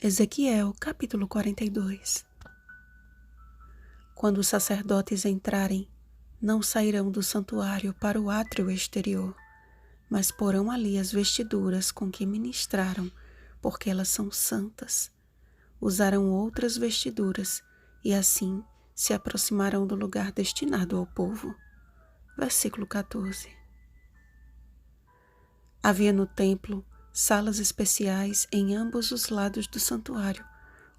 Ezequiel, capítulo 42. Quando os sacerdotes entrarem, não sairão do santuário para o átrio exterior, mas porão ali as vestiduras com que ministraram, porque elas são santas. Usarão outras vestiduras e assim se aproximarão do lugar destinado ao povo. Versículo 14. Havia no templo salas especiais em ambos os lados do santuário,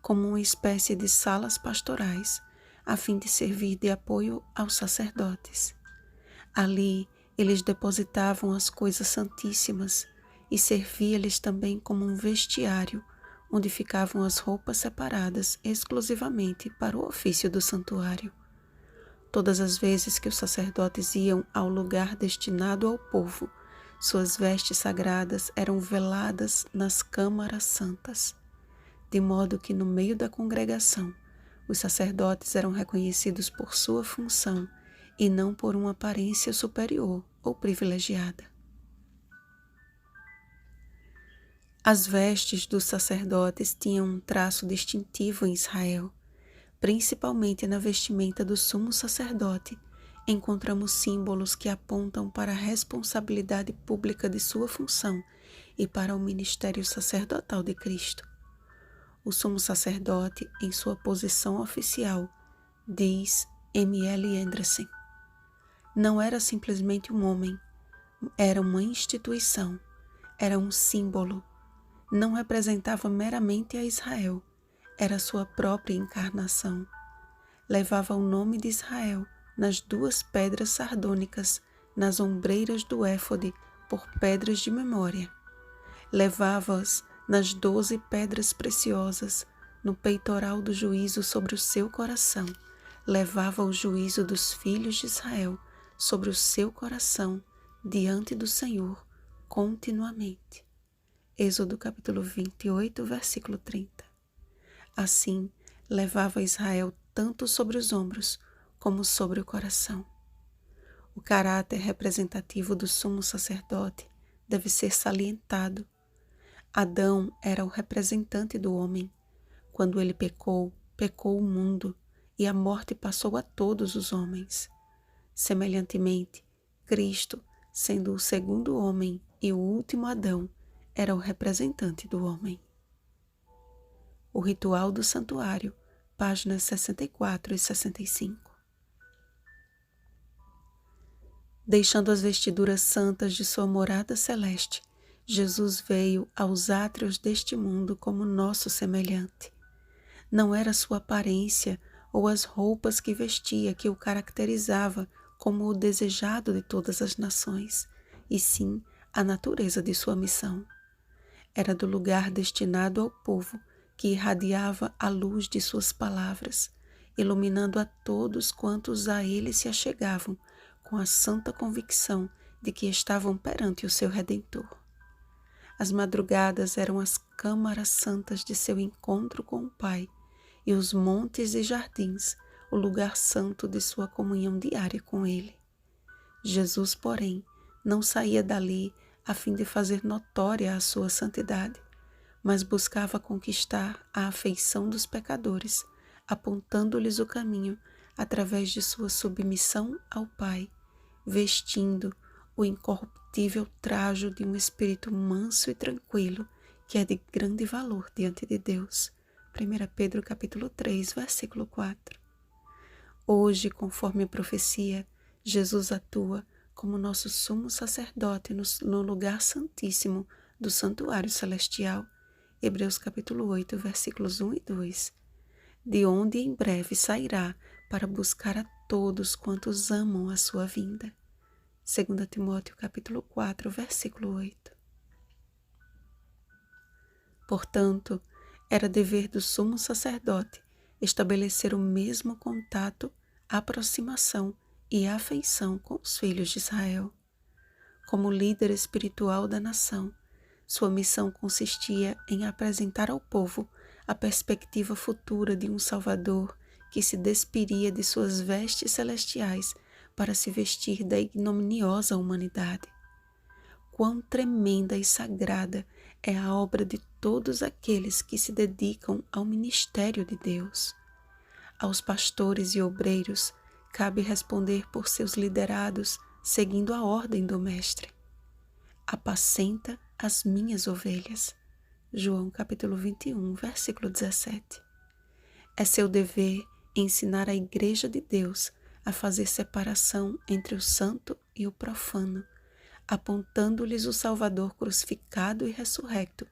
como uma espécie de salas pastorais, a fim de servir de apoio aos sacerdotes. Ali eles depositavam as coisas santíssimas e servia-lhes também como um vestiário, onde ficavam as roupas separadas exclusivamente para o ofício do santuário. Todas as vezes que os sacerdotes iam ao lugar destinado ao povo, suas vestes sagradas eram veladas nas câmaras santas, de modo que no meio da congregação os sacerdotes eram reconhecidos por sua função e não por uma aparência superior ou privilegiada. As vestes dos sacerdotes tinham um traço distintivo em Israel. Principalmente na vestimenta do sumo sacerdote, encontramos símbolos que apontam para a responsabilidade pública de sua função e para o ministério sacerdotal de Cristo. O sumo sacerdote, em sua posição oficial, diz M.L. Anderson, não era simplesmente um homem, era uma instituição, era um símbolo, não representava meramente a Israel, era sua própria encarnação. Levava o nome de Israel nas duas pedras sardônicas, nas ombreiras do éfode, por pedras de memória. Levava-as nas 12 pedras preciosas, no peitoral do juízo sobre o seu coração. Levava o juízo dos filhos de Israel sobre o seu coração, diante do Senhor, continuamente. Êxodo capítulo 28, versículo 30. Assim, levava Israel tanto sobre os ombros como sobre o coração. O caráter representativo do sumo sacerdote deve ser salientado. Adão era o representante do homem. Quando ele pecou, pecou o mundo, e a morte passou a todos os homens. Semelhantemente, Cristo, sendo o segundo homem e o último Adão, era o representante do homem. O ritual do santuário, páginas 64 e 65. Deixando as vestiduras santas de sua morada celeste, Jesus veio aos átrios deste mundo como nosso semelhante. Não era sua aparência ou as roupas que vestia que o caracterizava como o desejado de todas as nações, e sim a natureza de sua missão. Era do lugar destinado ao povo que irradiava a luz de suas palavras, iluminando a todos quantos a ele se achegavam com a santa convicção de que estavam perante o seu Redentor. As madrugadas eram as câmaras santas de seu encontro com o Pai, e os montes e jardins, o lugar santo de sua comunhão diária com ele. Jesus, porém, não saía dali a fim de fazer notória a sua santidade, mas buscava conquistar a afeição dos pecadores, apontando-lhes o caminho através de sua submissão ao Pai, vestindo o incorruptível trajo de um espírito manso e tranquilo, que é de grande valor diante de Deus. 1 Pedro capítulo 3, versículo 4. Hoje, conforme a profecia, Jesus atua como nosso sumo sacerdote no lugar santíssimo do santuário celestial, Hebreus capítulo 8, versículos 1 e 2, de onde em breve sairá para buscar a todos quantos amam a sua vinda. 2 Timóteo capítulo 4, versículo 8. Portanto, era dever do sumo sacerdote estabelecer o mesmo contato, aproximação e afeição com os filhos de Israel. Como líder espiritual da nação, sua missão consistia em apresentar ao povo a perspectiva futura de um Salvador que se despiria de suas vestes celestiais para se vestir da ignominiosa humanidade. Quão tremenda e sagrada é a obra de todos aqueles que se dedicam ao ministério de Deus. Aos pastores e obreiros cabe responder por seus liderados, seguindo a ordem do Mestre. Apacenta as minhas ovelhas. João capítulo 21, versículo 17. É seu dever ensinar a Igreja de Deus a fazer separação entre o santo e o profano, apontando-lhes o Salvador crucificado e ressurrecto,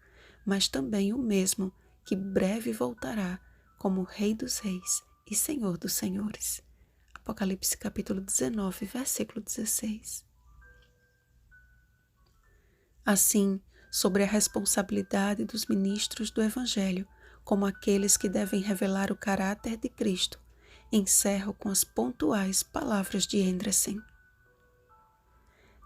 mas também o mesmo que breve voltará como Rei dos Reis e Senhor dos Senhores. Apocalipse capítulo 19, versículo 16. Assim, sobre a responsabilidade dos ministros do Evangelho, como aqueles que devem revelar o caráter de Cristo, encerro com as pontuais palavras de Endresen.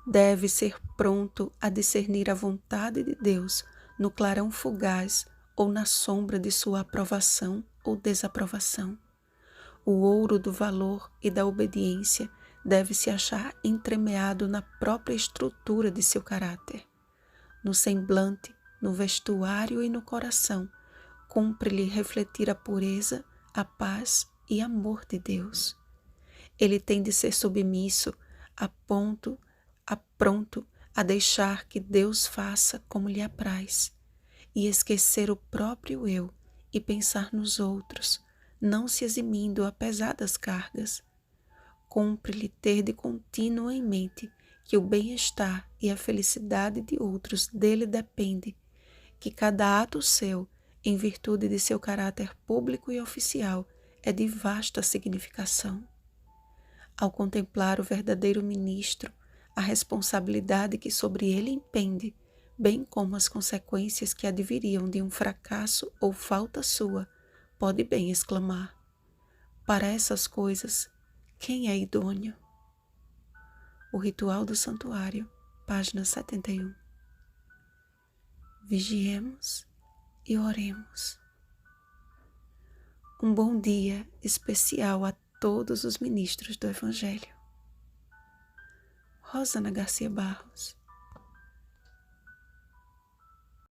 Deve ser pronto a discernir a vontade de Deus no clarão fugaz ou na sombra de sua aprovação ou desaprovação. O ouro do valor e da obediência deve se achar entremeado na própria estrutura de seu caráter. No semblante, no vestuário e no coração, cumpre-lhe refletir a pureza, a paz e amor de Deus. Ele tem de ser submisso pronto a deixar que Deus faça como lhe apraz, e esquecer o próprio eu e pensar nos outros, não se eximindo a pesadas cargas. Cumpre-lhe ter de contínuo em mente que o bem-estar e a felicidade de outros dele depende, que cada ato seu, em virtude de seu caráter público e oficial, é de vasta significação. Ao contemplar o verdadeiro ministro, a responsabilidade que sobre ele impende, bem como as consequências que adviriam de um fracasso ou falta sua, pode bem exclamar: para essas coisas, quem é idôneo? O Ritual do Santuário, página 71. Vigiemos e oremos. Um bom dia especial a todos os ministros do Evangelho. Rosana Garcia Barros.